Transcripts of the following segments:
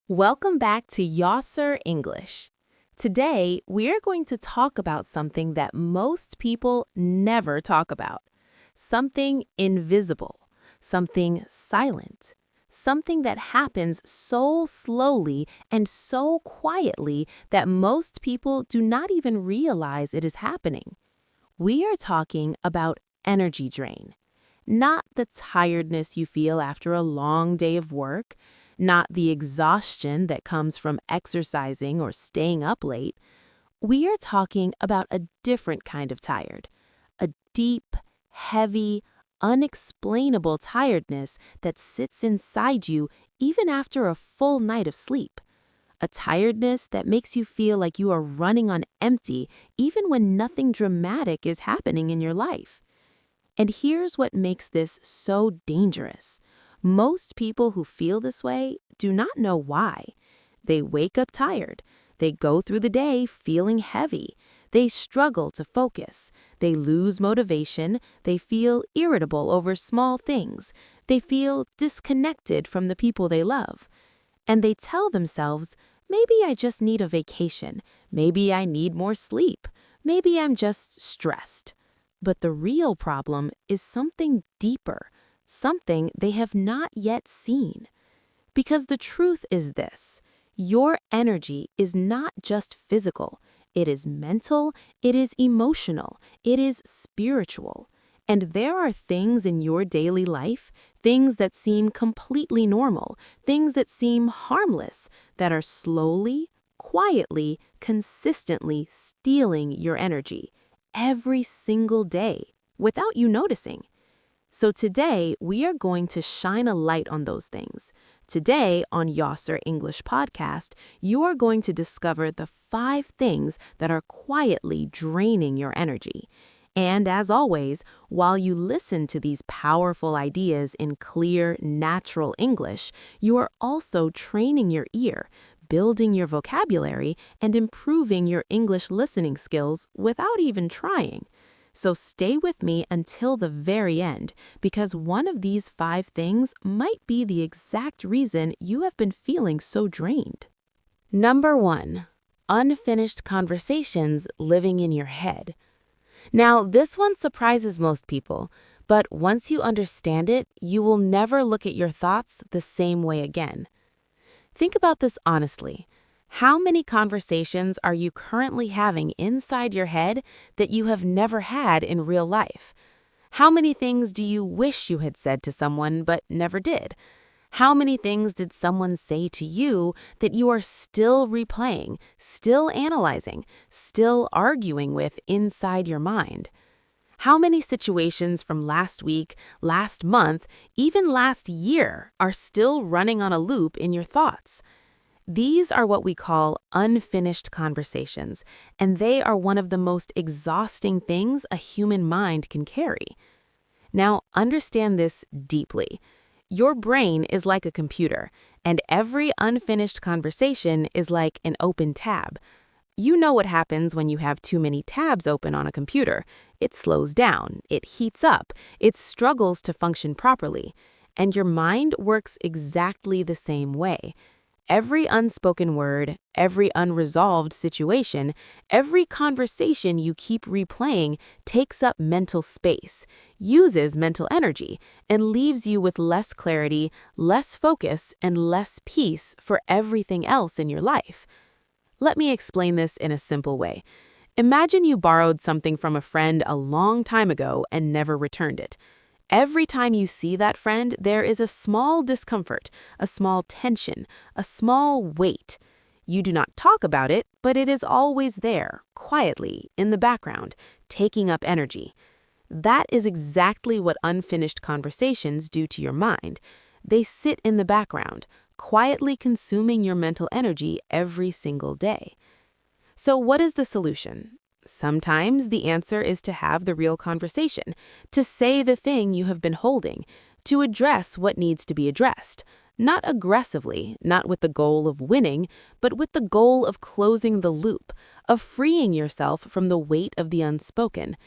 Welcome back to Yossr English. Today, we are going to talk about something that most people never talk about. Something invisible, something silent, something that happens so slowly and so quietly that most people do not even realize it is happening. We are talking about energy drain. Not the tiredness you feel after a long day of work, not the exhaustion that comes from exercising or staying up late. We are talking about a different kind of tired, a deep, heavy, unexplainable tiredness that sits inside you even after a full night of sleep. A tiredness that makes you feel like you are running on empty even when nothing dramatic is happening in your life. And here's what makes this so dangerous. Most people who feel this way do not know why. They wake up tired. They go through the day feeling heavy. They struggle to focus. They lose motivation. They feel irritable over small things. They feel disconnected from the people they love. And they tell themselves, maybe I just need a vacation. Maybe I need more sleep. Maybe I'm just stressed. But the real problem is something deeper, something they have not yet seen. Because the truth is this: your energy is not just physical, it is mental, it is emotional, it is spiritual. And there are things in your daily life, things that seem completely normal, things that seem harmless, that are slowly, quietly, consistently stealing your energy every single day without you noticing. So today, we are going to shine a light on those things. Today, on Yossr English Podcast, you are going to discover the 5 things that are quietly draining your energy. And as always, while you listen to these powerful ideas in clear, natural English, you are also training your ear, building your vocabulary, and improving your English listening skills without even trying. So stay with me until the very end, because one of these 5 things might be the exact reason you have been feeling so drained. Number 1. Unfinished conversations living in your head. Now, this one surprises most people, but once you understand it, you will never look at your thoughts the same way again. Think about this honestly. How many conversations are you currently having inside your head that you have never had in real life? How many things do you wish you had said to someone but never did? How many things did someone say to you that you are still replaying, still analyzing, still arguing with inside your mind? How many situations from last week, last month, even last year are still running on a loop in your thoughts? These are what we call unfinished conversations, and they are one of the most exhausting things a human mind can carry. Now, understand this deeply. Your brain is like a computer, and every unfinished conversation is like an open tab. You know what happens when you have too many tabs open on a computer. It slows down, it heats up, it struggles to function properly. And your mind works exactly the same way. Every unspoken word, every unresolved situation, every conversation you keep replaying takes up mental space, uses mental energy, and leaves you with less clarity, less focus, and less peace for everything else in your life. Let me explain this in a simple way. Imagine you borrowed something from a friend a long time ago and never returned it. Every time you see that friend, there is a small discomfort, a small tension, a small weight. You do not talk about it, but it is always there, quietly, in the background, taking up energy. That is exactly what unfinished conversations do to your mind. They sit in the background, quietly consuming your mental energy every single day. So what is the solution? Sometimes the answer is to have the real conversation, to say the thing you have been holding, to address what needs to be addressed, not aggressively, not with the goal of winning, but with the goal of closing the loop, of freeing yourself from the weight of the unspoken.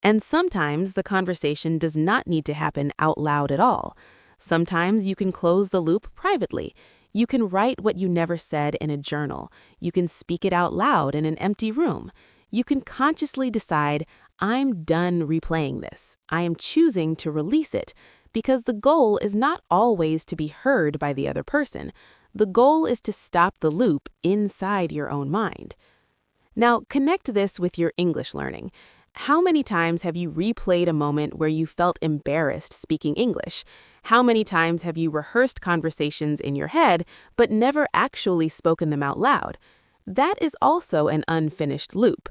And sometimes the conversation does not need to happen out loud at all. Sometimes you can close the loop privately. You can write what you never said in a journal. You can speak it out loud in an empty room. You can consciously decide, I'm done replaying this. I am choosing to release it, because the goal is not always to be heard by the other person. The goal is to stop the loop inside your own mind. Now, connect this with your English learning. How many times have you replayed a moment where you felt embarrassed speaking English? How many times have you rehearsed conversations in your head but never actually spoken them out loud? That is also an unfinished loop.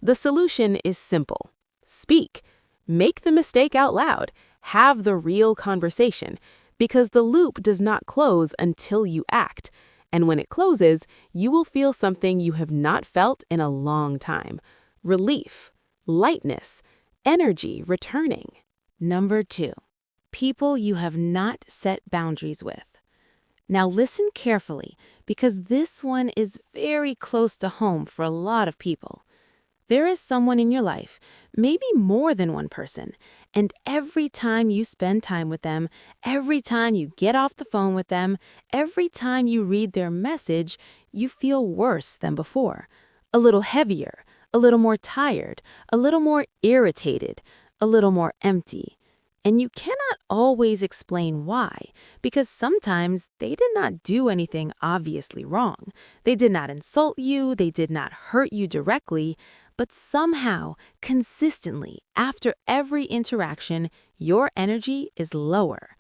The solution is simple. Speak. Make the mistake out loud. Have the real conversation, because the loop does not close until you act. And when it closes, you will feel something you have not felt in a long time. Relief, lightness, energy returning. Number 2, people you have not set boundaries with. Now listen carefully, because this one is very close to home for a lot of people. There is someone in your life, maybe more than one person, and every time you spend time with them, every time you get off the phone with them, every time you read their message, you feel worse than before. A little heavier, a little more tired, a little more irritated, a little more empty. And you cannot always explain why, because sometimes they did not do anything obviously wrong. They did not insult you, they did not hurt you directly, but somehow, consistently, after every interaction, your energy is lower.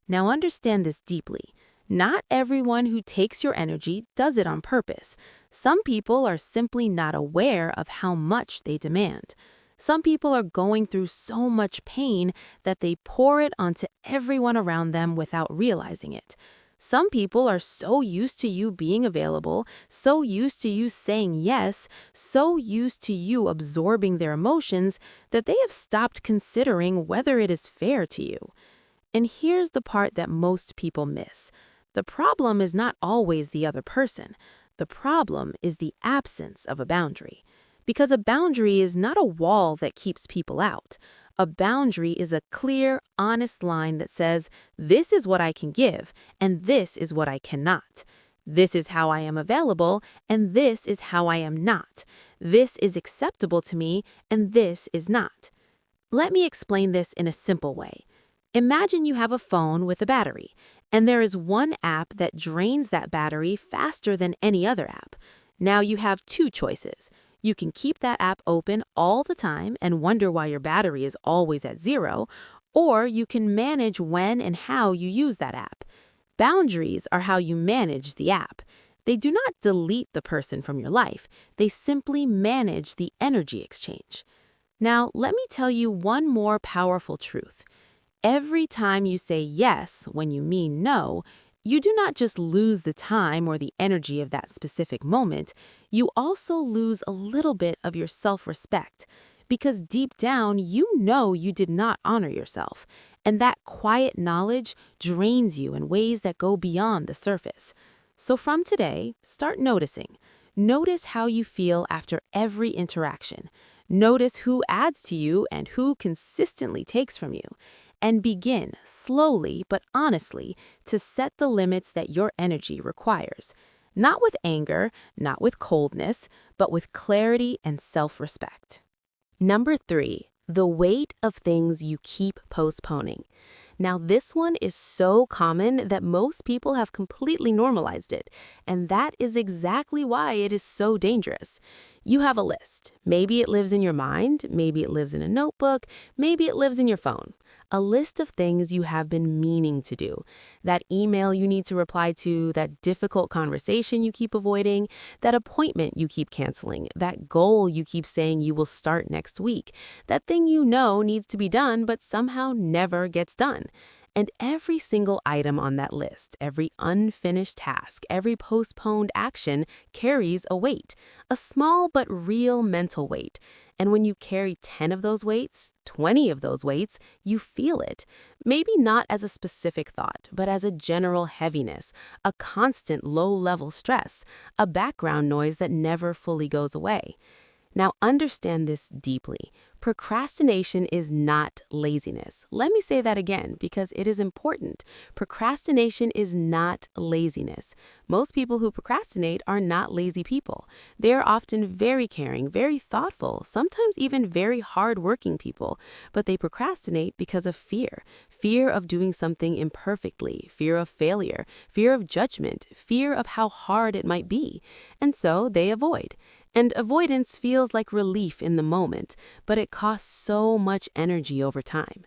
Now understand this deeply. Not everyone who takes your energy does it on purpose. Some people are simply not aware of how much they demand. Some people are going through so much pain that they pour it onto everyone around them without realizing it. Some people are so used to you being available, so used to you saying yes, so used to you absorbing their emotions that they have stopped considering whether it is fair to you. And here's the part that most people miss. The problem is not always the other person. The problem is the absence of a boundary. Because a boundary is not a wall that keeps people out. A boundary is a clear, honest line that says, this is what I can give, and this is what I cannot. This is how I am available, and this is how I am not. This is acceptable to me, and this is not. Let me explain this in a simple way. Imagine you have a phone with a battery, and there is one app that drains that battery faster than any other app. Now you have two choices. You can keep that app open all the time and wonder why your battery is always at 0, or you can manage when and how you use that app. Boundaries are how you manage the app. They do not delete the person from your life. They simply manage the energy exchange. Now, let me tell you one more powerful truth. Every time you say yes when you mean no, you do not just lose the time or the energy of that specific moment, you also lose a little bit of your self-respect, because deep down you know you did not honor yourself, and that quiet knowledge drains you in ways that go beyond the surface. So from today, start noticing. Notice how you feel after every interaction. Notice who adds to you and who consistently takes from you. And begin, slowly but honestly, to set the limits that your energy requires. Not with anger, not with coldness, but with clarity and self-respect. Number 3, the weight of things you keep postponing. Now, this one is so common that most people have completely normalized it, and that is exactly why it is so dangerous. You have a list. Maybe it lives in your mind, maybe it lives in a notebook, maybe it lives in your phone. A list of things you have been meaning to do. That email you need to reply to, that difficult conversation you keep avoiding, that appointment you keep canceling, that goal you keep saying you will start next week, that thing you know needs to be done but somehow never gets done. And every single item on that list, every unfinished task, every postponed action carries a weight, a small but real mental weight. And when you carry 10 of those weights, 20 of those weights, you feel it. Maybe not as a specific thought, but as a general heaviness, a constant low-level stress, a background noise that never fully goes away. Now, understand this deeply. Procrastination is not laziness. Let me say that again because it is important. Procrastination is not laziness. Most people who procrastinate are not lazy people. They are often very caring, very thoughtful, sometimes even very hardworking people, but they procrastinate because of fear. Fear of doing something imperfectly, fear of failure, fear of judgment, fear of how hard it might be. And so they avoid. And avoidance feels like relief in the moment, but it costs so much energy over time.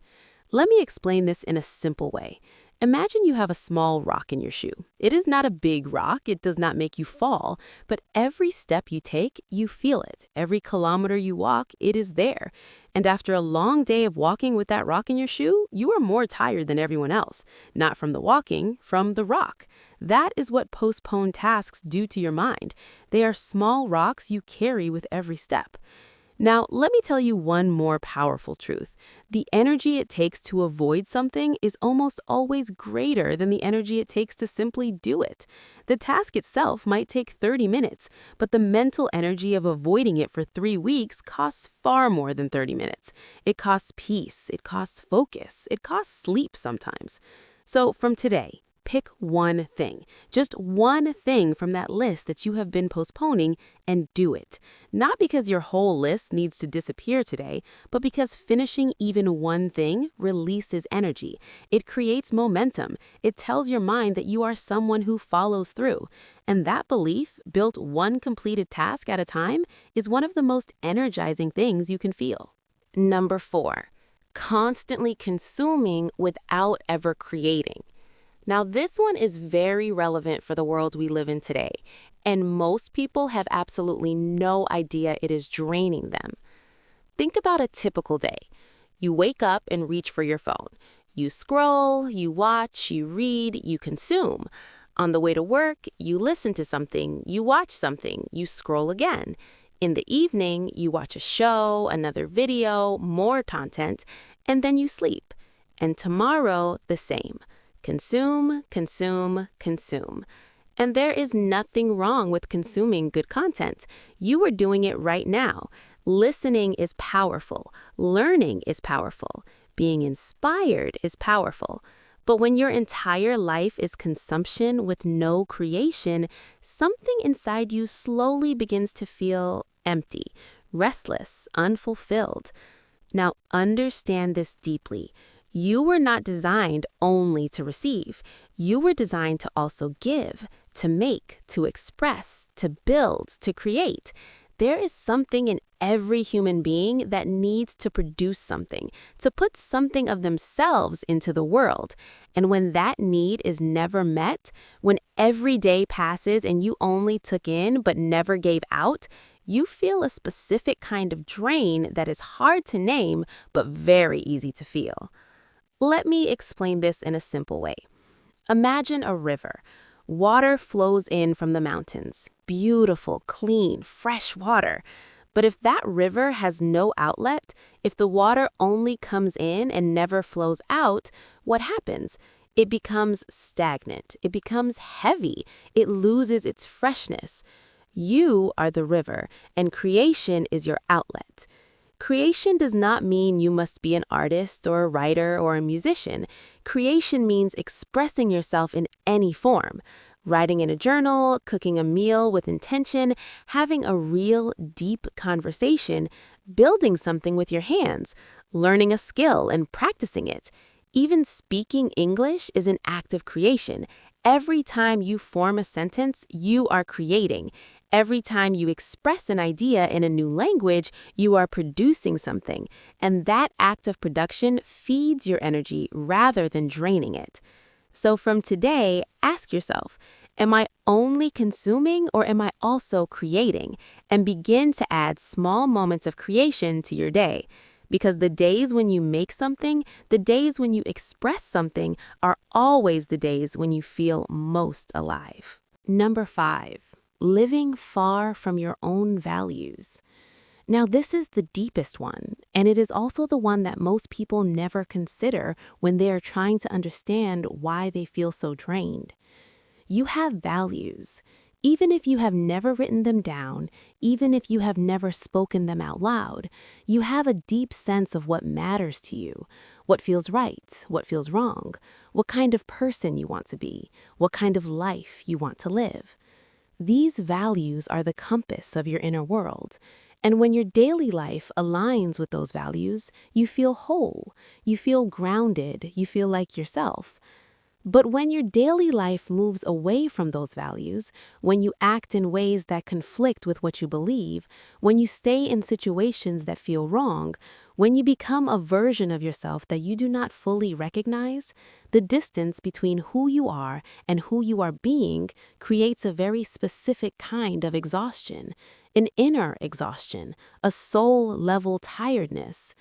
Let me explain this in a simple way. Imagine you have a small rock in your shoe. It is not a big rock, it does not make you fall, but every step you take, you feel it. Every kilometer you walk, it is there. And after a long day of walking with that rock in your shoe, you are more tired than everyone else. Not from the walking, from the rock. That is what postponed tasks do to your mind. They are small rocks you carry with every step. Now, let me tell you one more powerful truth. The energy it takes to avoid something is almost always greater than the energy it takes to simply do it. The task itself might take 30 minutes, but the mental energy of avoiding it for 3 weeks costs far more than 30 minutes. It costs peace, it costs focus, it costs sleep sometimes. So from today, pick one thing, just one thing from that list that you have been postponing and do it. Not because your whole list needs to disappear today, but because finishing even one thing releases energy. It creates momentum. It tells your mind that you are someone who follows through. And that belief, built one completed task at a time, is one of the most energizing things you can feel. Number 4, constantly consuming without ever creating. Now, this one is very relevant for the world we live in today, and most people have absolutely no idea it is draining them. Think about a typical day. You wake up and reach for your phone. You scroll, you watch, you read, you consume. On the way to work, you listen to something, you watch something, you scroll again. In the evening, you watch a show, another video, more content, and then you sleep. And tomorrow, the same. Consume, consume, consume. And there is nothing wrong with consuming good content. You are doing it right now. Listening is powerful. Learning is powerful. Being inspired is powerful. But when your entire life is consumption with no creation, something inside you slowly begins to feel empty, restless, unfulfilled. Now, understand this deeply. You were not designed only to receive. You were designed to also give, to make, to express, to build, to create. There is something in every human being that needs to produce something, to put something of themselves into the world. And when that need is never met, when every day passes and you only took in but never gave out, you feel a specific kind of drain that is hard to name but very easy to feel. Let me explain this in a simple way. Imagine a river. Water flows in from the mountains. Beautiful, clean, fresh water. But if that river has no outlet, if the water only comes in and never flows out, what happens? It becomes stagnant. It becomes heavy. It loses its freshness. You are the river, and creation is your outlet. Creation does not mean you must be an artist or a writer or a musician. Creation means expressing yourself in any form. Writing in a journal, cooking a meal with intention, having a real, deep conversation, building something with your hands, learning a skill and practicing it. Even speaking English is an act of creation. Every time you form a sentence, you are creating. Every time you express an idea in a new language, you are producing something, and that act of production feeds your energy rather than draining it. So from today, ask yourself, am I only consuming or am I also creating? And begin to add small moments of creation to your day. Because the days when you make something, the days when you express something, are always the days when you feel most alive. Number 5. Living far from your own values. Now, this is the deepest one, and it is also the one that most people never consider when they are trying to understand why they feel so drained. You have values. Even if you have never written them down, even if you have never spoken them out loud, you have a deep sense of what matters to you, what feels right, what feels wrong, what kind of person you want to be, what kind of life you want to live. These values are the compass of your inner world. And when your daily life aligns with those values, you feel whole, you feel grounded, you feel like yourself. But when your daily life moves away from those values, when you act in ways that conflict with what you believe, when you stay in situations that feel wrong, when you become a version of yourself that you do not fully recognize, the distance between who you are and who you are being creates a very specific kind of exhaustion, an inner exhaustion, a soul-level tiredness.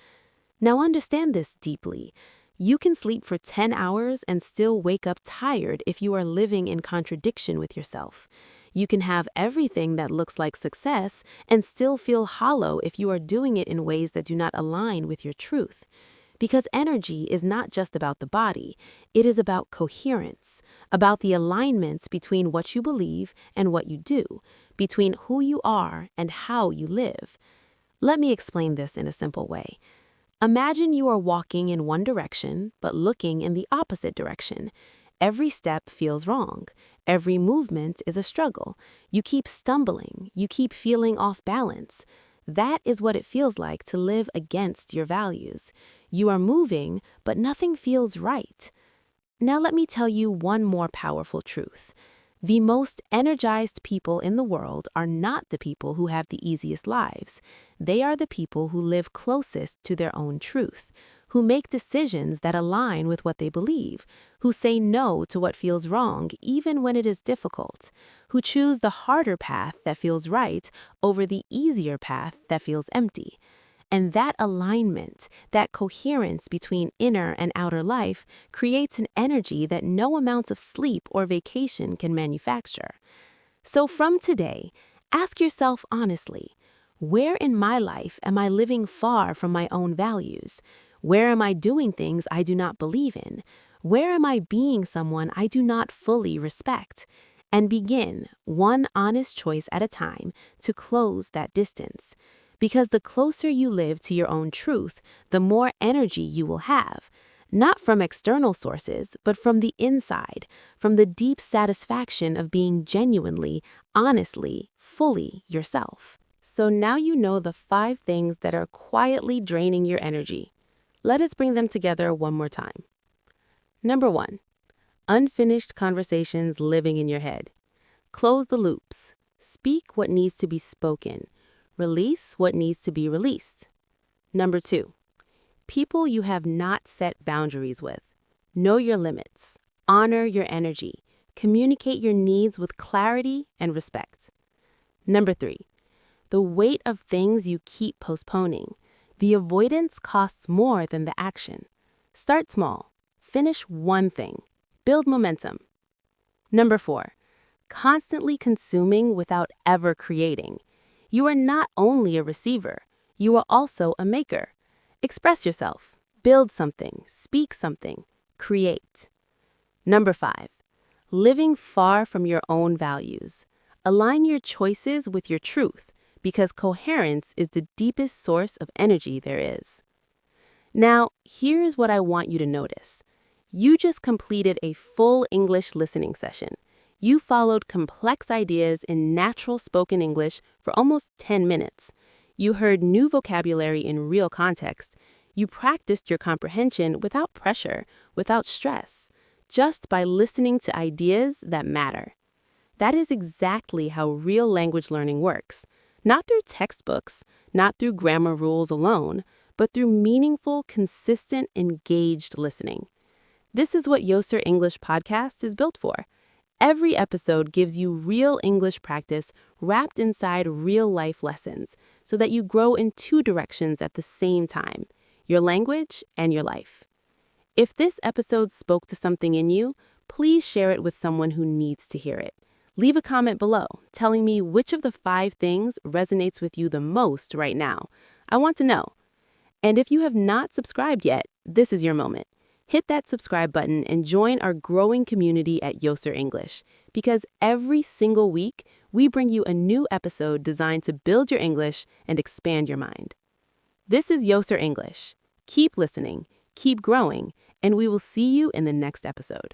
Now understand this deeply. You can sleep for 10 hours and still wake up tired if you are living in contradiction with yourself. You can have everything that looks like success and still feel hollow if you are doing it in ways that do not align with your truth. Because energy is not just about the body, it is about coherence, about the alignments between what you believe and what you do, between who you are and how you live. Let me explain this in a simple way. Imagine you are walking in one direction, but looking in the opposite direction. Every step feels wrong. Every movement is a struggle. You keep stumbling. You keep feeling off balance. That is what it feels like to live against your values. You are moving, but nothing feels right. Now let me tell you one more powerful truth. The most energized people in the world are not the people who have the easiest lives. They are the people who live closest to their own truth, who make decisions that align with what they believe, who say no to what feels wrong even when it is difficult, who choose the harder path that feels right over the easier path that feels empty. And that alignment, that coherence between inner and outer life creates an energy that no amount of sleep or vacation can manufacture. So from today, ask yourself honestly, where in my life am I living far from my own values? Where am I doing things I do not believe in? Where am I being someone I do not fully respect? And begin, one honest choice at a time, to close that distance. Because the closer you live to your own truth, the more energy you will have, not from external sources, but from the inside, from the deep satisfaction of being genuinely, honestly, fully yourself. So now you know the 5 things that are quietly draining your energy. Let us bring them together one more time. Number 1, unfinished conversations living in your head. Close the loops. Speak what needs to be spoken. Release what needs to be released. Number 2, people you have not set boundaries with. Know your limits. Honor your energy. Communicate your needs with clarity and respect. Number 3, the weight of things you keep postponing. The avoidance costs more than the action. Start small. Finish one thing. Build momentum. Number 4, constantly consuming without ever creating. You are not only a receiver, you are also a maker. Express yourself, build something, speak something, create. Number 5, living far from your own values. Align your choices with your truth, because coherence is the deepest source of energy there is. Now, here's what I want you to notice. You just completed a full English listening session. You followed complex ideas in natural spoken English for almost 10 minutes. You heard new vocabulary in real context. You practiced your comprehension without pressure, without stress, just by listening to ideas that matter. That is exactly how real language learning works. Not through textbooks, not through grammar rules alone, but through meaningful, consistent, engaged listening. This is what Yossr English Podcast is built for. Every episode gives you real English practice wrapped inside real-life lessons so that you grow in 2 directions at the same time, your language and your life. If this episode spoke to something in you, please share it with someone who needs to hear it. Leave a comment below telling me which of the 5 things resonates with you the most right now. I want to know. And if you have not subscribed yet, this is your moment. Hit that subscribe button and join our growing community at Yossr English, because every single week we bring you a new episode designed to build your English and expand your mind. This is Yossr English. Keep listening, keep growing, and we will see you in the next episode.